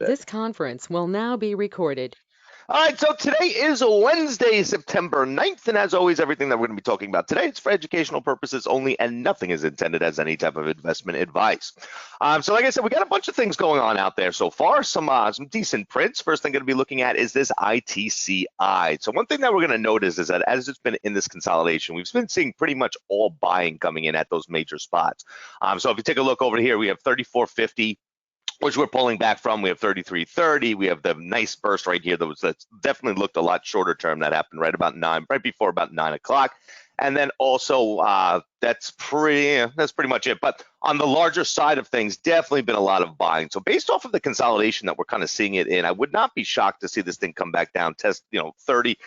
bit. This conference will now be recorded. All right, so today is Wednesday, September 9th, and as always, everything that we're going to be talking about today is for educational purposes only, and nothing is intended as any type of investment advice. So like I said, we got a bunch of things going on out there so far, some decent prints. First thing I'm going to be looking at is this ITCI. So one thing that we're going to notice is that as it's been in this consolidation, we've been seeing pretty much all buying coming in at those major spots. So if you take a look over here, we have 3450, which we're pulling back from. We have 33.30. We have the nice burst right here that's definitely looked a lot shorter term. That happened right before about 9 o'clock. And then also that's pretty much it. But on the larger side of things, definitely been a lot of buying. So based off of the consolidation that we're kind of seeing it in, I would not be shocked to see this thing come back down, test 30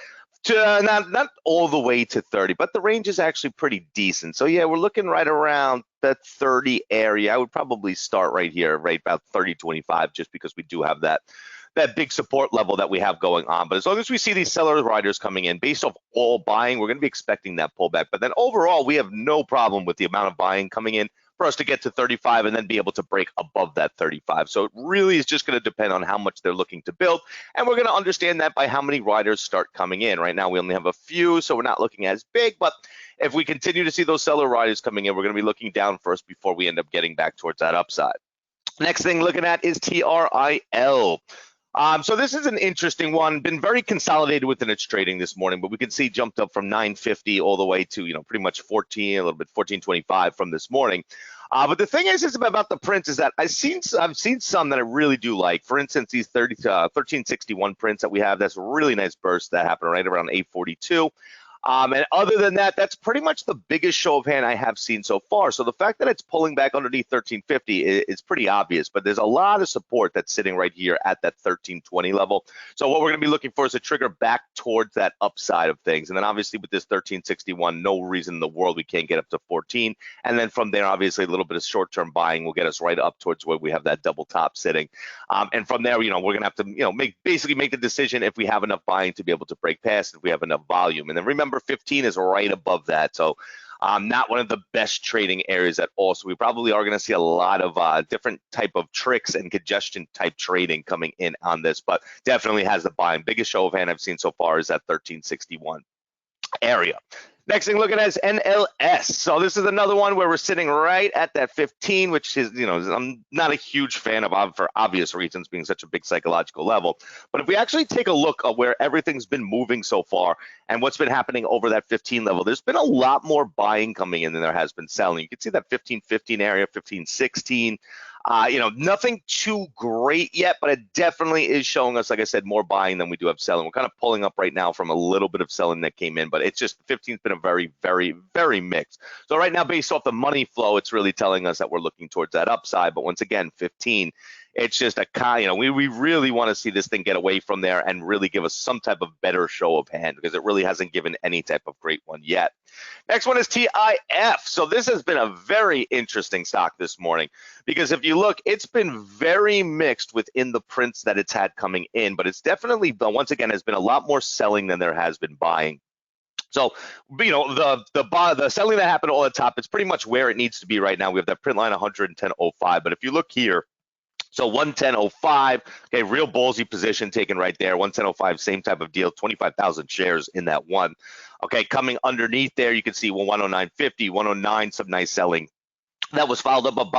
to not all the way to 30, but the range is actually pretty decent. So yeah, we're looking right around the 30 area. I would probably start right here, right about 30.25, just because we do have that big support level that we have going on. But as long as we see these seller riders coming in based off all buying, we're going to be expecting that pullback. But then overall, we have no problem with the amount of buying coming in for us to get to 35 and then be able to break above that 35. So it really is just going to depend on how much they're looking to build. And we're going to understand that by how many riders start coming in. Right now, we only have a few, so we're not looking as big. But if we continue to see those seller riders coming in, we're going to be looking down first before we end up getting back towards that upside. Next thing looking at is TRYL. So this is an interesting one, been very consolidated within its trading this morning, but we can see jumped up from 950 all the way to, pretty much 14.25 from this morning. But the thing is about the prints is that I've seen some that I really do like. For instance, these 1361 prints that we have, that's a really nice burst that happened right around 842. And other than that, that's pretty much the biggest show of hand I have seen so far. So the fact that it's pulling back underneath 1350 is pretty obvious, but there's a lot of support that's sitting right here at that 1320 level. So what we're going to be looking for is a trigger back towards that upside of things. And then obviously with this 1361, no reason in the world we can't get up to 14. And then from there, obviously a little bit of short-term buying will get us right up towards where we have that double top sitting. And from there, we're going to have to, basically make the decision if we have enough buying to be able to break past, if we have enough volume. And then remember, 15 is right above that, so not one of the best trading areas at all. So we probably are going to see a lot of different type of tricks and congestion type trading coming in on this, but definitely has the buying. Biggest show of hand I've seen so far is that 1361 area. Next thing looking at is NLS. So this is another one where we're sitting right at that 15, which is, I'm not a huge fan of for obvious reasons, being such a big psychological level. But if we actually take a look at where everything's been moving so far and what's been happening over that 15 level, there's been a lot more buying coming in than there has been selling. You can see that 15.15 area, 15.16. Nothing too great yet, but it definitely is showing us, like I said, more buying than we do have selling. We're kind of pulling up right now from a little bit of selling that came in, but it's just 15's been a very, very, very mixed. So right now, based off the money flow, it's really telling us that we're looking towards that upside. But once again, 15, it's just we really want to see this thing get away from there and really give us some type of better show of hand, because it really hasn't given any type of great one yet. Next one is TIF. So this has been a very interesting stock this morning, because if you look, it's been very mixed within the prints that it's had coming in, but it's definitely, once again, has been a lot more selling than there has been buying. So, the selling that happened all at the top, it's pretty much where it needs to be right now. We have that print line 110.05, but if you look here, so 110.05, okay, real ballsy position taken right there. 110.05, same type of deal, 25,000 shares in that one. Okay, coming underneath there, you can see 109.50, 109, some nice selling. That was followed up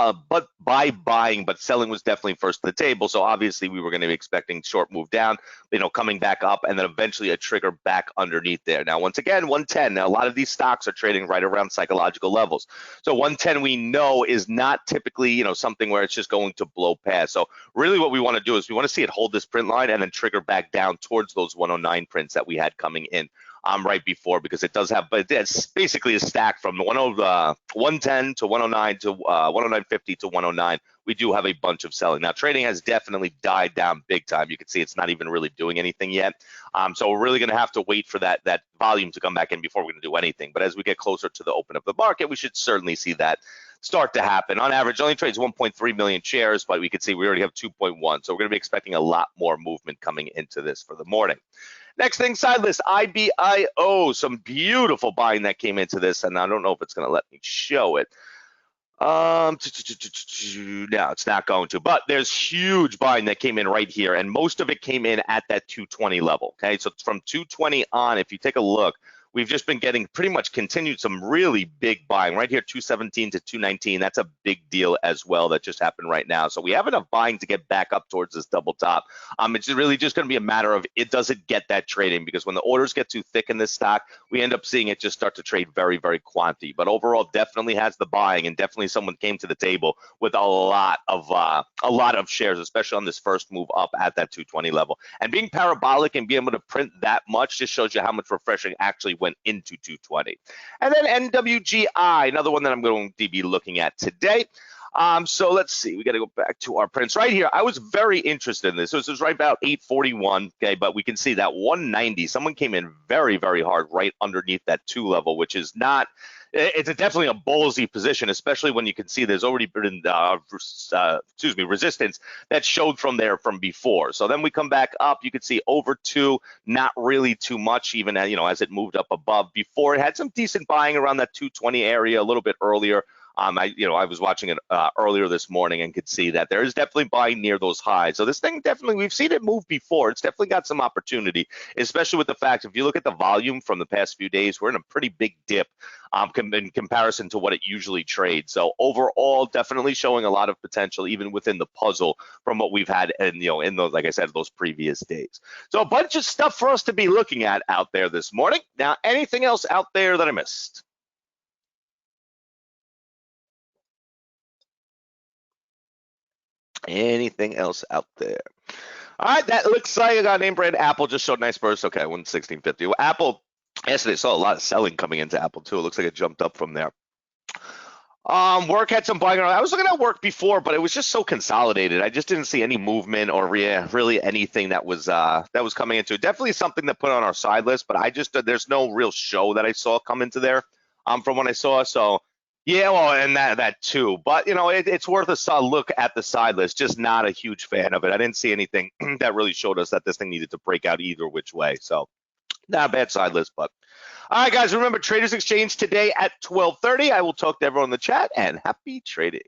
by buying, but selling was definitely first to the table. So obviously we were going to be expecting short move down, coming back up, and then eventually a trigger back underneath there. Now, once again, 110. Now, a lot of these stocks are trading right around psychological levels. So 110 we know is not typically, something where it's just going to blow past. So really what we want to do is we want to see it hold this print line and then trigger back down towards those 109 prints that we had coming in right before, because it does have, but it's basically a stack from 110 to 109 to 109.50 to 109. We do have a bunch of selling. Now, trading has definitely died down big time. You can see it's not even really doing anything yet. So we're really going to have to wait for that volume to come back in before we're going to do anything. But as we get closer to the open of the market, we should certainly see that start to happen. On average, only trades 1.3 million shares, but we can see we already have 2.1. So we're going to be expecting a lot more movement coming into this for the morning. Next thing, side list, IBIO, some beautiful buying that came into this, and I don't know if it's going to let me show it. No, it's not going to. But there's huge buying that came in right here, and most of it came in at that 220 level. Okay, so from 220 on, if you take a look, we've just been getting pretty much continued some really big buying right here, 217 to 219. That's a big deal as well. That just happened right now. So we have enough buying to get back up towards this double top. It's really just going to be a matter of it doesn't get that trading, because when the orders get too thick in this stock, we end up seeing it just start to trade very, very quantity. But overall, definitely has the buying, and definitely someone came to the table with a lot of shares, especially on this first move up at that 220 level. And being parabolic and being able to print that much just shows you how much refreshing actually went into 220. And then NWGI, another one that I'm going to be looking at today. So let's see, we got to go back to our prints right here. I was very interested in this. So this is right about 841, okay, but we can see that 190, someone came in very, very hard right underneath that 2 level, which is not, it's definitely a ballsy position, especially when you can see there's already been resistance that showed from there from before. So then we come back up, you can see over 2, not really too much, even as it moved up above. Before, it had some decent buying around that 220 area a little bit earlier. I was watching it earlier this morning and could see that there is definitely buying near those highs. So this thing definitely, we've seen it move before. It's definitely got some opportunity, especially with the fact, if you look at the volume from the past few days, we're in a pretty big dip in comparison to what it usually trades. So overall, definitely showing a lot of potential, even within the puzzle from what we've had in those, like I said, those previous days. So a bunch of stuff for us to be looking at out there this morning. Now, anything else out there that I missed? Anything else out there? All right, that looks like I got name brand. Apple just showed nice burst. Okay, 116.50. Well, Apple, yesterday saw a lot of selling coming into Apple too. It looks like it jumped up from there. Work had some buying. I was looking at work before, but it was just so consolidated. I just didn't see any movement or really anything that was coming into it. Definitely something to put on our side list, but there's no real show that I saw come into there from what I saw. So yeah, well, and that too. But it's worth a look at the side list. Just not a huge fan of it. I didn't see anything that really showed us that this thing needed to break out either which way. So not a bad side list, but. All right, guys, remember Traders Exchange today at 12:30. I will talk to everyone in the chat, and happy trading.